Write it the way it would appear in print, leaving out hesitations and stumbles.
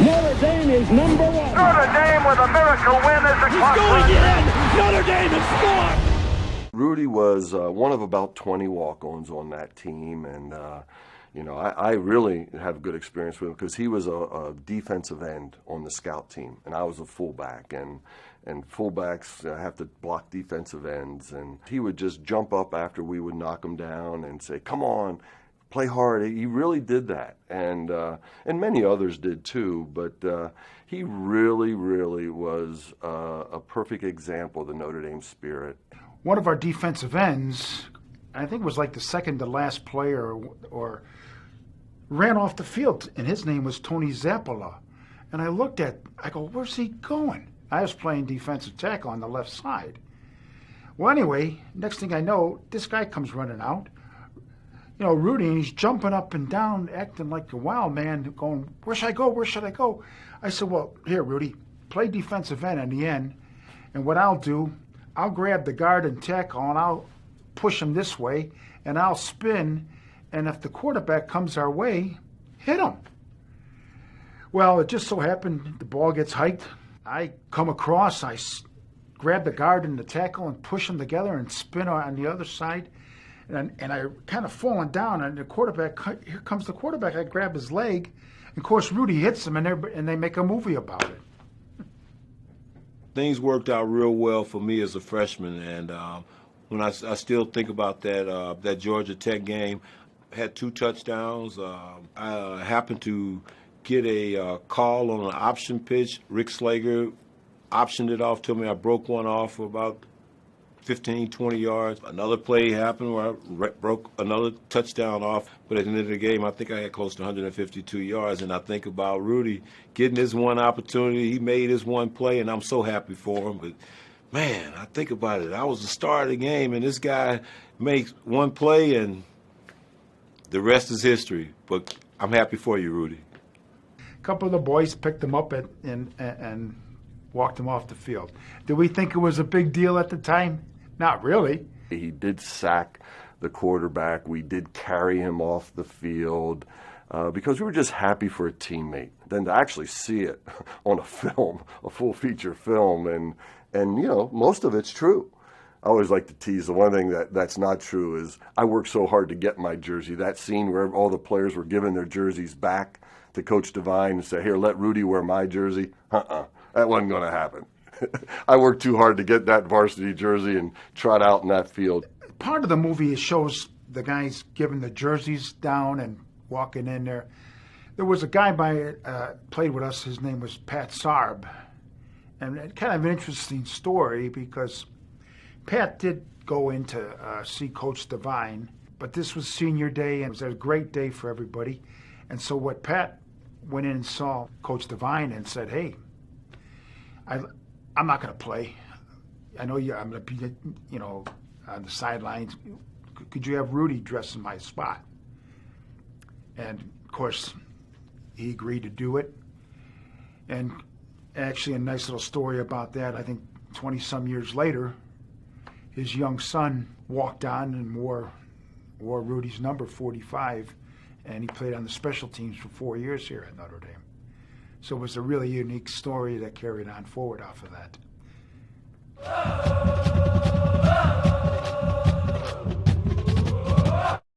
Notre Dame is number one. Notre Dame with a miracle win as the He's going in. Notre Dame has scored. Rudy was one of about 20 walk-ons on that team, and you know, I really have good experience with him because he was a defensive end on the scout team, and I was a fullback, and fullbacks have to block defensive ends, and he would just jump up after we would knock him down and say, "Come on, play hard." He really did that, and many others did too, but he really was a perfect example of the Notre Dame spirit. One of our defensive ends, I think it was like the second to last player, or ran off the field, and his name was Tony Zappola. And I go, where's he going? I was playing defensive tackle on the left side. Well, anyway, next thing I know, this guy comes running out. You know, Rudy, and he's jumping up and down, acting like a wild man, going, where should I go? Where should I go? I said, well, here, Rudy, play defensive end in the end, and what I'll do, I'll grab the guard and tackle, and I'll push him this way, and I'll spin, and if the quarterback comes our way, hit him. Well, it just so happened the ball gets hiked. I come across, I grab the guard and the tackle and push them together and spin on the other side. And I kind of falling down, and the quarterback, here comes the quarterback. I grab his leg. And of course, Rudy hits him, and they make a movie about it. Things worked out real well for me as a freshman, and when I still think about that Georgia Tech game, had 2 touchdowns. I happened to get a call on an option pitch. Rick Slager optioned it off to me. I broke one off for about 15, 20 yards. Another play happened where I broke another touchdown off. But at the end of the game, I think I had close to 152 yards. And I think about Rudy getting his one opportunity. He made his one play, and I'm so happy for him. But, man, I think about it. I was the star of the game, and this guy makes one play, and the rest is history. But I'm happy for you, Rudy. A couple of the boys picked him up and walked him off the field. Did we think it was a big deal at the time? Not really. He did sack the quarterback. We did carry him off the field because we were just happy for a teammate. Then to actually see it on a film, a full feature film, and you know, most of it's true. I always like to tease. The one thing that's not true is I worked so hard to get my jersey. That scene where all the players were giving their jerseys back to Coach Devine and say, here, let Rudy wear my jersey. That wasn't going to happen. I worked too hard to get that varsity jersey and trot out in that field. Part of the movie shows the guys giving the jerseys down and walking in there. There was a guy played with us. His name was Pat Sarb. And kind of an interesting story because Pat did go in to see Coach Devine, but this was senior day, and it was a great day for everybody. And so what Pat went in and saw Coach Devine and said, hey, I'm not going to play. I know I'm going to be, you know, on the sidelines. Could you have Rudy dress in my spot? And, of course, he agreed to do it. And actually a nice little story about that, I think 20-some years later, his young son walked on and wore Rudy's number, 45, and he played on the special teams for 4 years here at Notre Dame. So it was a really unique story that carried on forward off of that.